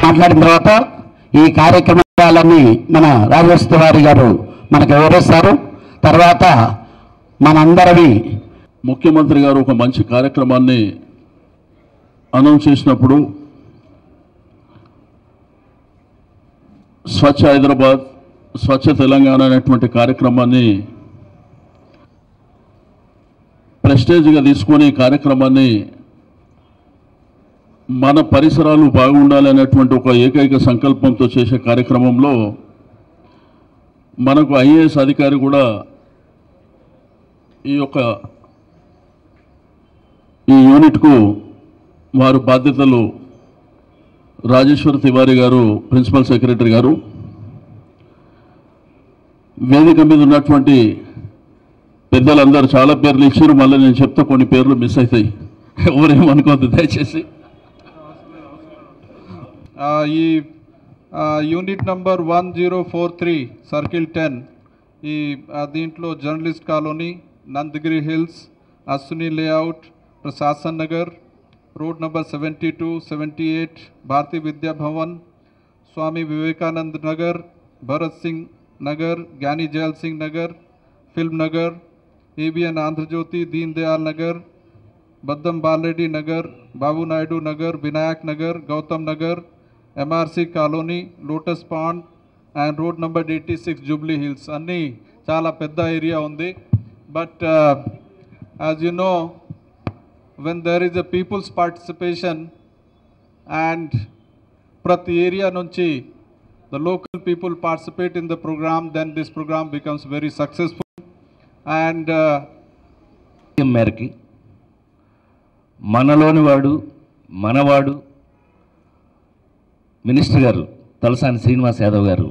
మాట్లాడిన తర్వాత ఈ కార్యక్రమాలన్నీ మన రాజేష్ తివారీ గారు మనకు వివరిస్తారు. తర్వాత మనందరివి ముఖ్యమంత్రి గారు ఒక మంచి కార్యక్రమాన్ని అనౌన్స్ చేసినప్పుడు స్వచ్ఛ హైదరాబాద్ స్వచ్ఛ తెలంగాణ అనేటువంటి కార్యక్రమాన్ని ప్రెస్టేజ్గా తీసుకొని కార్యక్రమాన్ని మన పరిసరాలు బాగుండాలి అనేటువంటి ఒక ఏకైక సంకల్పంతో చేసే కార్యక్రమంలో మనకు ఐఏఎస్ అధికారి కూడా ఈ యూనిట్కు వారు బాధ్యతలు రాజేశ్వర్ తివారీ గారు ప్రిన్సిపల్ సెక్రటరీ గారు. వేదిక మీద ఉన్నటువంటి పెద్దలందరూ చాలా పేర్లు ఇచ్చారు. మళ్ళీ నేను చెప్తే కొన్ని పేర్లు మిస్ అవుతాయి, ఎవరేమనుకోవద్దు దయచేసి. ఈ యూనిట్ నంబర్ 1043 సర్కిల్ 10 ఈ దీంట్లో Journalist Colony, Nandagiri Hills, Ashwini layout, Prashasan Nagar, road number 72, 78, Bharatiya Vidya Bhavan, Swami Vivekanand Nagar, Bharat Singh Nagar, Gyani Zail Singh Nagar, film Nagar, ABN Andhra Jyothy, Deen Dayal Nagar, Baddam Bala Reddy Nagar, Babu Naidu Nagar, Vinayak Nagar, Gautam Nagar, MRC colony, Lotus Pond and road number 86 Jubilee Hills. అన్నీ చాలా పెద్ద ఏరియా ఉంది. But as you know, when there is a people's participation and prati area nunchi the local people participate in the program, then this program becomes very successful. And మేరకి మనలోని వాడు మనవాడు minister గారు తలసాని శ్రీనివాస్ యాదవ్ గారు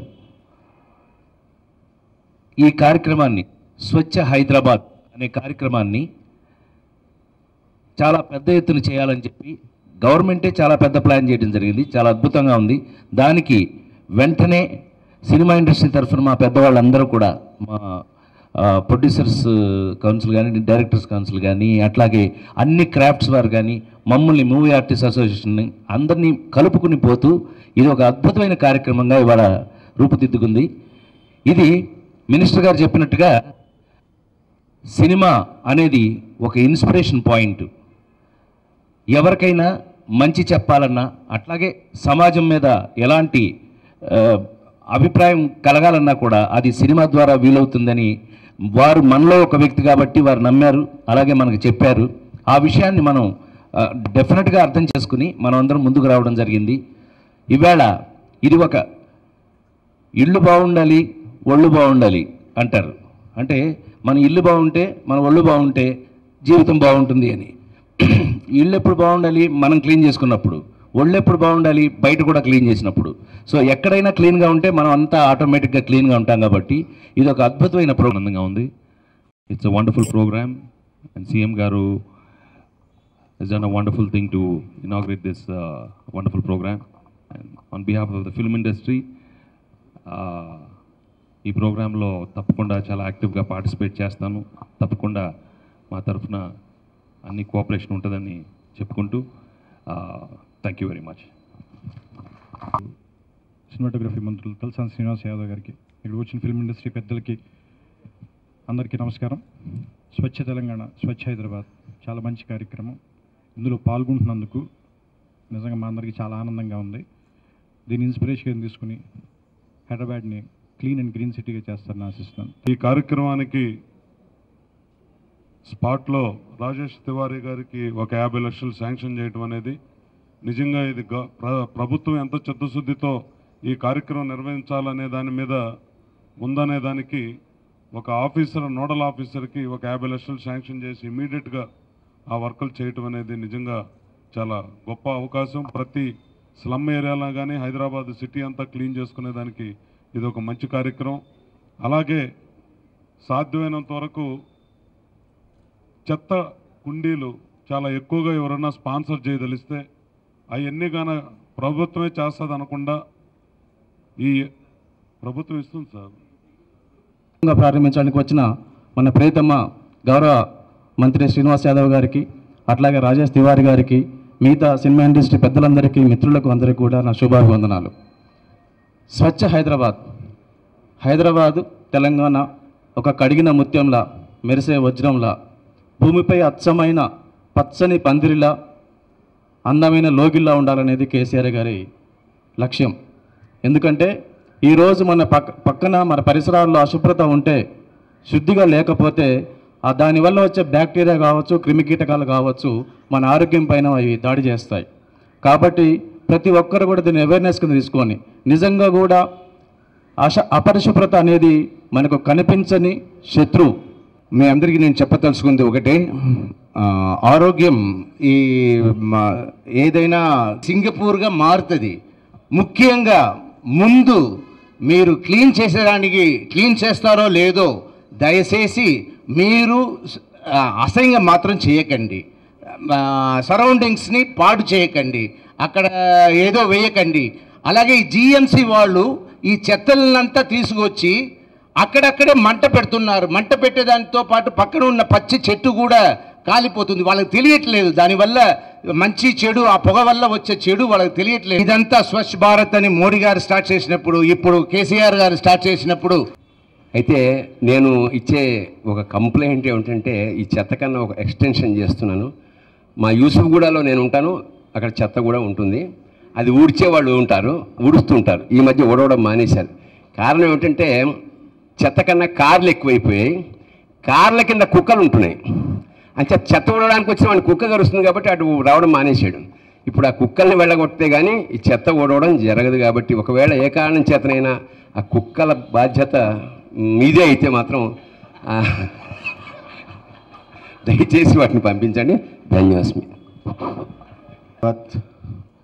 ఈ కార్యక్రమాన్ని స్వచ్ఛ హైదరాబాద్ అనే కార్యక్రమాన్ని చాలా పెద్ద ఎత్తున చేయాలని చెప్పి గవర్నమెంటే చాలా పెద్ద ప్లాన్ చేయడం జరిగింది. చాలా అద్భుతంగా ఉంది. దానికి వెంటనే సినిమా ఇండస్ట్రీ తరఫున మా పెద్దవాళ్ళందరూ కూడా, మా ప్రొడ్యూసర్స్ కౌన్సిల్ కానీ, డైరెక్టర్స్ కౌన్సిల్ కానీ, అట్లాగే అన్ని క్రాఫ్ట్స్ వారు కానీ, మమ్మల్ని మూవీ ఆర్టిస్ట్ అసోసియేషన్ని అందరినీ కలుపుకుని పోతూ ఇది ఒక అద్భుతమైన కార్యక్రమంగా ఇవాళ రూపుదిద్దుకుంది. ఇది మినిస్టర్ గారు చెప్పినట్టుగా సినిమా అనేది ఒక ఇన్స్పిరేషన్ పాయింట్. ఎవరికైనా మంచి చెప్పాలన్నా, అట్లాగే సమాజం మీద ఎలాంటి అభిప్రాయం కలగాలన్నా కూడా అది సినిమా ద్వారా వీలవుతుందని వారు మనలో ఒక వ్యక్తి కాబట్టి వారు నమ్మారు, అలాగే మనకు చెప్పారు. ఆ విషయాన్ని మనం డెఫినెట్గా అర్థం చేసుకుని మనం అందరం ముందుకు రావడం జరిగింది. ఈవేళ ఇది ఒక ఇల్లు బాగుండాలి, ఒళ్ళు బాగుండాలి అంటారు. అంటే మన ఇల్లు బాగుంటే, మన ఒళ్ళు బాగుంటే జీవితం బాగుంటుంది అని. ఇల్లు ఎప్పుడు బాగుండాలి? మనం క్లీన్ చేసుకున్నప్పుడు. ఒళ్ళు ఎప్పుడు బాగుండాలి? బయట కూడా క్లీన్ చేసినప్పుడు. సో ఎక్కడైనా క్లీన్గా ఉంటే మనం అంతా ఆటోమేటిక్గా క్లీన్గా ఉంటాం. కాబట్టి ఇది ఒక అద్భుతమైన ప్రోగ్రామ్గా ఉంది. It's a wonderful programme and CM garu has done a wonderful thing to inaugurate this wonderful program. And on behalf of the film industry, ఈ ప్రోగ్రాంలో తప్పకుండా చాలా యాక్టివ్గా పార్టిసిపేట్ చేస్తాను. తప్పకుండా మా తరఫున అన్ని కోఆపరేషన్ ఉంటుందని చెప్పుకుంటూ thank you very much. Cinematography మంత్రులు తలసాని శ్రీనివాస్ యాదవ్ గారికి, ఇక్కడ వచ్చిన ఫిల్మ్ ఇండస్ట్రీ పెద్దలకి అందరికీ నమస్కారం. స్వచ్ఛ తెలంగాణ స్వచ్ఛ హైదరాబాద్ చాలా మంచి కార్యక్రమం. ఇందులో పాల్గొంటున్నందుకు నిజంగా మా అందరికీ చాలా ఆనందంగా ఉంది. దీన్ని ఇన్స్పిరేషన్ తీసుకుని హైదరాబాద్ని క్లీన్ అండ్ గ్రీన్ సిటీగా చేస్తారని ఆశిస్తున్నాను. ఈ కార్యక్రమానికి స్పాట్లో రాజేష్ తివారీ గారికి ఒక 50 లక్షలు శాంక్షన్ చేయడం అనేది నిజంగా ఇది ప్రభుత్వం ఎంత చిత్తశుద్ధితో ఈ కార్యక్రమం నిర్వహించాలనే దాని మీద ఉందనే దానికి ఒక ఆఫీసర్, నోడల్ ఆఫీసర్కి ఒక 50 లక్షలు శాంక్షన్ చేసి ఇమీడియట్గా ఆ వర్కులు చేయటం అనేది నిజంగా చాలా గొప్ప అవకాశం. ప్రతి స్లమ్ ఏరియాలో కానీ హైదరాబాద్ సిటీ అంతా క్లీన్ చేసుకునేదానికి ఇది ఒక మంచి కార్యక్రమం. అలాగే సాధ్యమైనంత వరకు చెత్త కుండీలు చాలా ఎక్కువగా ఎవరైనా స్పాన్సర్ చేయదలిస్తే అవన్నీ కానీ ప్రభుత్వమే చేస్తుంది అనకుండా ఈ ప్రభుత్వం ఇస్తుంది సార్. ప్రారంభించడానికి వచ్చిన మన ప్రియతమ గౌరవ మంత్రి శ్రీనివాస్ యాదవ్ గారికి, అట్లాగే రాజేష్ తివారీ గారికి, మిగతా సినిమా ఇండస్ట్రీ పెద్దలందరికీ, మిత్రులకు అందరికీ కూడా నా శుభాభివందనాలు. స్వచ్ఛ హైదరాబాదు తెలంగాణ ఒక కడిగిన ముత్యంలా, మెరిసే వజ్రంలా, భూమిపై అచ్చమైన పచ్చని పందిరిలా, అందమైన లోగిల్లా ఉండాలనేది కేసీఆర్ గారి లక్ష్యం. ఎందుకంటే ఈరోజు మన పక్కన మన పరిసరాల్లో అశుభ్రత ఉంటే, శుద్ధిగా లేకపోతే దానివల్ల వచ్చే బ్యాక్టీరియా కావచ్చు, క్రిమికీటకాలు కావచ్చు, మన ఆరోగ్యం పైన అవి దాడి చేస్తాయి. కాబట్టి ప్రతి ఒక్కరు కూడా దీన్ని అవేర్నెస్ కింద తీసుకొని, నిజంగా కూడా అపరిశుభ్రత అనేది మనకు కనిపించని శత్రువు. మీ అందరికీ నేను చెప్పదలుచుకుంది ఒకటే, ఆరోగ్యం ఏదైనా సింగపూర్గా మారుతుంది. ముఖ్యంగా ముందు మీరు క్లీన్ చేస్తారో లేదో దయచేసి మీరు అసహ్యంగా మాత్రం చేయకండి. సరౌండింగ్స్ని పాడు చేయకండి, అక్కడ ఏదో వేయకండి. అలాగే ఈ జిఎంసి వాళ్ళు ఈ చెత్తలంతా తీసుకొచ్చి అక్కడక్కడే మంట పెడుతున్నారు. మంట పెట్టేదానితో పాటు పక్కన ఉన్న పచ్చి చెట్టు కూడా కాలిపోతుంది. వాళ్ళకి తెలియట్లేదు, దానివల్ల మంచి చెడు, ఆ పొగ వల్ల వచ్చే చెడు వాళ్ళకి తెలియట్లేదు. ఇదంతా స్వచ్ఛ భారత్ అని మోడీ గారు స్టార్ట్ చేసినప్పుడు, ఇప్పుడు కేసీఆర్ గారు స్టార్ట్ చేసినప్పుడు. అయితే నేను ఇచ్చే ఒక కంప్లైంట్ ఏమిటంటే, ఈ చెత్త కన్నా ఒక ఎక్స్టెన్షన్ చేస్తున్నాను. మా యూసుఫ్గూడలో నేను ఉంటాను, అక్కడ చెత్త కూడా ఉంటుంది. అది ఊడ్చే వాళ్ళు ఉంటారు, ఊడుస్తుంటారు. ఈ మధ్య ఊడవడం మానేశారు. కారణం ఏమిటంటే, చెత్త కన్నా కార్లు ఎక్కువైపోయాయి, కార్ల కింద కుక్కలు ఉంటున్నాయి. అంటే చెత్త ఊడడానికి వచ్చిన వాడిని కుక్క కరుస్తుంది కాబట్టి అటు రావడం మానేశాడు. ఇప్పుడు ఆ కుక్కల్ని వెళ్ళగొడితే కానీ ఈ చెత్త ఊడవడం జరగదు. కాబట్టి ఒకవేళ ఏ కారణం చేతనైనా ఆ కుక్కల బాధ్యత మీదే అయితే మాత్రం దయచేసి వాటిని పంపించండి. ధన్యవాస్మి.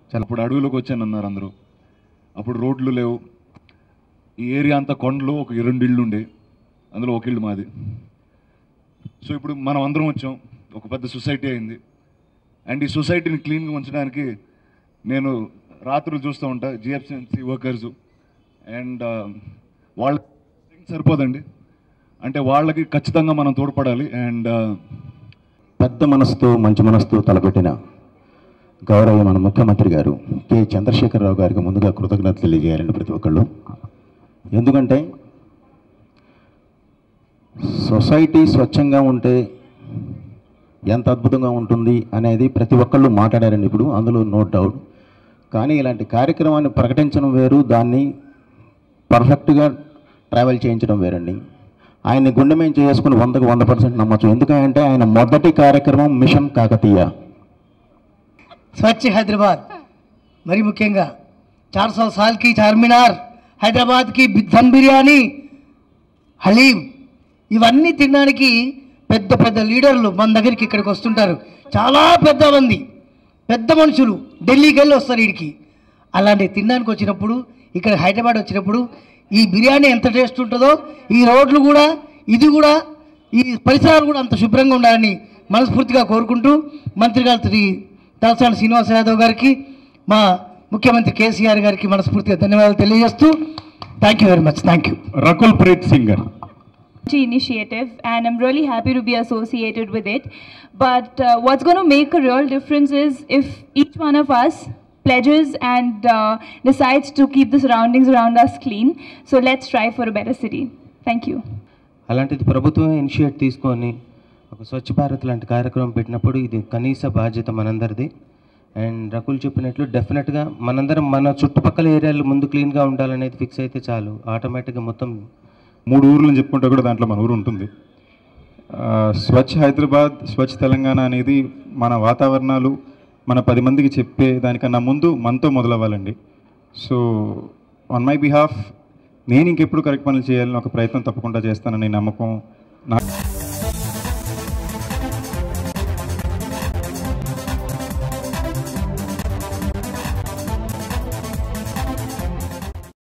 చాలా ఇప్పుడు అడవిలోకి వచ్చానన్నారు అందరూ. అప్పుడు రోడ్లు లేవు, ఈ ఏరియా అంతా కొండలు, ఒక 2 ఇళ్ళు ఉండే, అందులో ఒక ఇల్లు మాది. సో ఇప్పుడు మనం అందరం వచ్చాం, ఒక పెద్ద సొసైటీ అయింది. అండ్ ఈ సొసైటీని క్లీన్గా ఉంచడానికి నేను రాత్రులు చూస్తూ ఉంటా జిఎఫ్సిఎంసి వర్కర్సు. అండ్ వాళ్ళకి సరిపోదండి, అంటే వాళ్ళకి ఖచ్చితంగా మనం తోడ్పడాలి. అండ్ పెద్ద మనసుతో మంచి మనసుతో తలపెట్టిన గౌరవ మన ముఖ్యమంత్రి గారు కె చంద్రశేఖరరావు గారికి ముందుగా కృతజ్ఞతలు తెలియజేయాలండి ప్రతి ఒక్కళ్ళు. ఎందుకంటే సొసైటీ స్వచ్ఛంగా ఉంటే ఎంత అద్భుతంగా ఉంటుంది అనేది ప్రతి ఒక్కళ్ళు మాట్లాడారండి ఇప్పుడు, అందులో నో డౌట్. కానీ ఇలాంటి కార్యక్రమాన్ని ప్రకటించడం వేరు, దాన్ని పర్ఫెక్ట్గా ట్రావెల్ చేయించడం వేరండి. ఆయన్ని గుండె మేము చేసుకుని 100కు 100% నమ్మచ్చు. ఎందుకంటే ఆయన మొదటి కార్యక్రమం మిషన్ కాకతీయ, స్వచ్ఛ హైదరాబాద్. మరి ముఖ్యంగా 400 साल की చార్మినార్, హైదరాబాద్ కి దమ్ బిర్యానీ, హలీం, ఇవన్నీ తినడానికి పెద్ద పెద్ద లీడర్లు మన దగ్గరికి ఇక్కడికి వస్తుంటారు. చాలా పెద్ద మంది, పెద్ద మనుషులు ఢిల్లీకి వెళ్ళి వస్తారు వీడికి. అలాంటి తినడానికి వచ్చినప్పుడు, ఇక్కడ హైదరాబాద్ వచ్చినప్పుడు ఈ బిర్యానీ ఎంత టేస్ట్ ఉంటుందో, ఈ రోడ్లు కూడా, ఇది కూడా, ఈ పరిసరాలు కూడా అంత శుభ్రంగా ఉండాలని మనస్ఫూర్తిగా కోరుకుంటూ, మంత్రి గారు శ్రీ తలసాని శ్రీనివాస్ యాదవ్ గారికి, మా ముఖ్యమంత్రి కేసీఆర్ గారికి మనస్ఫూర్తిగా ధన్యవాదాలు తెలియజేస్తూ, thank you very much. Thank you. Rakul Preet singer initiative, and I'm really happy to be associated with it. But what's going to make a real difference is if each one of us pledges and decides to keep the surroundings around us clean. So let's strive for a better city. Thank you. అలాంటిది ప్రభుత్వం initiate తీసుకొని ఒక స్వచ్ఛ భారత్ లాంటి కార్యక్రమం పెట్టినప్పుడు ఇది కనీస బాధ్యత మనందరిది. అండ్ రకుల్ చెప్పినట్లు డెఫినెట్గా మనందరం మన చుట్టుపక్కల ఏరియాలు ముందు క్లీన్గా ఉండాలనేది ఫిక్స్ అయితే చాలు, ఆటోమేటిక్గా మొత్తం 3 ఊర్లను చెప్పుకుంటే కూడా దాంట్లో మన ఊరు ఉంటుంది. స్వచ్ఛ హైదరాబాద్, స్వచ్ఛ తెలంగాణ అనేది మన వాతావరణాలు మన 10 మందికి చెప్పే దానికన్నా ముందు మనతో మొదలవ్వాలండి. సో ఆన్ మై బిహాఫ్ నేను ఇంకెప్పుడు కరెక్ట్ పనులు చేయాలని ఒక ప్రయత్నం తప్పకుండా చేస్తానని నమ్మకం నాకు.